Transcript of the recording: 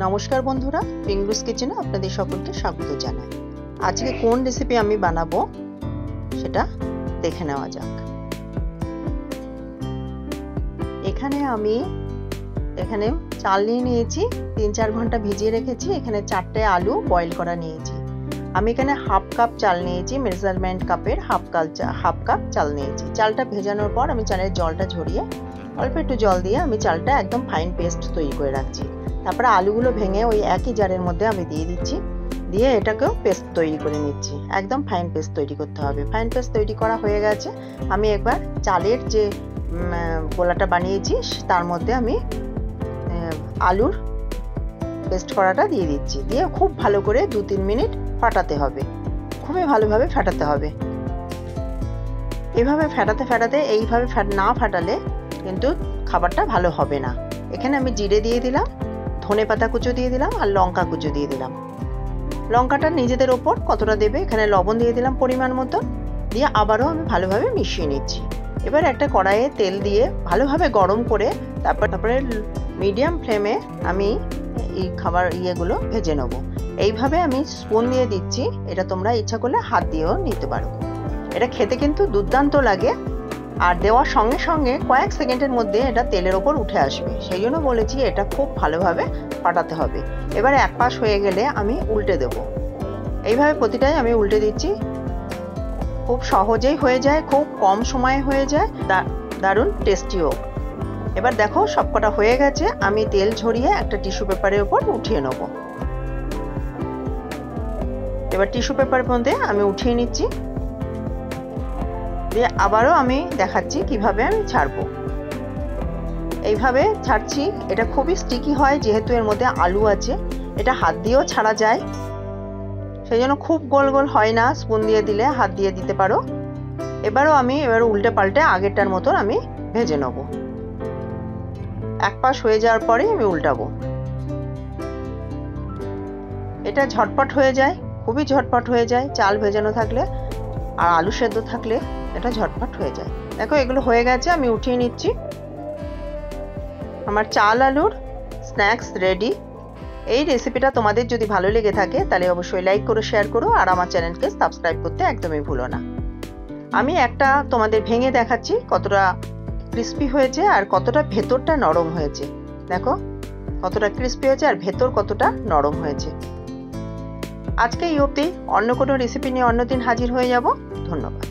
নমস্কার বন্ধুরা, পিঙ্গুস কিচেনে আপনাদের সকলকে স্বাগত জানাই। আজকে কোন রেসিপি আমি বানাবো সেটা দেখে নেওয়া যাক। এখানে চাল নিয়েছি, 3-4 ঘন্টা ভিজিয়ে রেখেছি। এখানে 4টে আলু বয়েল করা নিয়েছি। আমি এখানে হাফ কাপ চাল নিয়েছি, মেজারমেন্ট কাপের হাফ কাপ চাল নিয়েছি। চালটা ভেজানোর পর আমি চালের জলটা ঝরিয়ে অল্প একটু জল দিয়ে আমি চালটা একদম ফাইন পেস্ট তৈরি করে রাখছি। তারপরে আলুগুলো ভেঙে ওই একই জারের মধ্যে আমি দিয়ে দিচ্ছি, দিয়ে এটাকেও পেস্ট তৈরি করে নিচ্ছি। একদম ফাইন পেস্ট তৈরি করতে হবে। ফাইন পেস্ট তৈরি করা হয়ে গেছে। আমি একবার চালের যে গোলাটা বানিয়েছি তার মধ্যে আমি আলুর পেস্ট করাটা দিয়ে দিচ্ছি, দিয়ে খুব ভালো করে 2-3 মিনিট ফাটাতে হবে। খুবই ভালোভাবে ফাটাতে হবে। এইভাবে ফাটাতে এইভাবে না ফাটালে কিন্তু খাবারটা ভালো হবে না। এখানে আমি জিরে দিয়ে দিলাম, ধনেপাতা কুচো দিয়ে দিলাম আর লঙ্কা কুচো দিয়ে দিলাম। লঙ্কাটা নিজেদের ওপর কতটা দেবে। এখানে লবণ দিয়ে দিলাম পরিমাণ মতো, দিয়ে আবারও আমি ভালোভাবে মিশিয়ে নিচ্ছি। এবার একটা কড়াইয়ে তেল দিয়ে ভালোভাবে গরম করে তারপরে মিডিয়াম ফ্লেমে আমি এই খাবার ইয়েগুলো ভেজে নেবো। এইভাবে আমি স্পুন দিয়ে দিচ্ছি। এটা তোমরা ইচ্ছা করলে হাত দিয়েও নিতে পারো। এটা খেতে কিন্তু দুর্দান্ত লাগে, আর দেওয়ার সঙ্গে সঙ্গে কয়েক সেকেন্ডের মধ্যে এটা তেলের ওপর উঠে আসবে। সেই জন্য বলেছি এটা খুব ভালোভাবে ফাটাতে হবে। এবারে এক পাশ হয়ে গেলে আমি উল্টে দেব। এইভাবে প্রতিটাই আমি উল্টে দিচ্ছি। খুব সহজেই হয়ে যায়, খুব কম সময়ে হয়ে যায়, দারুণ টেস্টিও। এবার দেখো সবকটা হয়ে গেছে। আমি তেল ঝরিয়ে একটা টিস্যু পেপারের ওপর উঠিয়ে নেব। এবার টিস্যু পেপারের মধ্যে আমি উঠিয়ে নিচ্ছি, দিয়ে আবারও আমি দেখাচ্ছি কিভাবে আমি ছাড়বো। এইভাবে ছাড়ছি। এটা খুবই স্টিকি হয় যেহেতু এর মধ্যে আলু আছে। এটা হাত দিয়েও ছাড়া যায়, সেই জন্য খুব গোল গোল হয় না। স্পুন দিয়ে দিলে হাত দিয়ে দিতে পারো। এবার উল্টে পাল্টে আগেরটার মতন আমি ভেজে নেব। এক পাশ হয়ে যাওয়ার পরে আমি উল্টাবো। এটা ঝটপট হয়ে যায়, খুবই ঝটপট হয়ে যায়। চাল ভেজানো থাকলে আর আলু সেদ্ধ থাকলে এটা ঝটপট হয়ে যায়। দেখো এগুলো হয়ে গেছে, আমি উঠিয়ে নিচ্ছি। আমার চাল আলুর স্ন্যাক্স রেডি। এই রেসিপিটা তোমাদের যদি ভালো লেগে থাকে তাহলে অবশ্যই লাইক করো, শেয়ার করো, আর আমার চ্যানেলকে সাবস্ক্রাইব করতে একদমই ভুলো না। আমি একটা তোমাদের ভেঙে দেখাচ্ছি কতটা ক্রিস্পি হয়েছে আর কতটা ভেতরটা নরম হয়েছে। দেখো কতটা ক্রিস্পি হয়েছে আর ভেতর কতটা নরম হয়েছে। আজকে এই অবধি। অন্য কোনো রেসিপি নিয়ে অন্যদিন হাজির হয়ে যাব। ধন্যবাদ।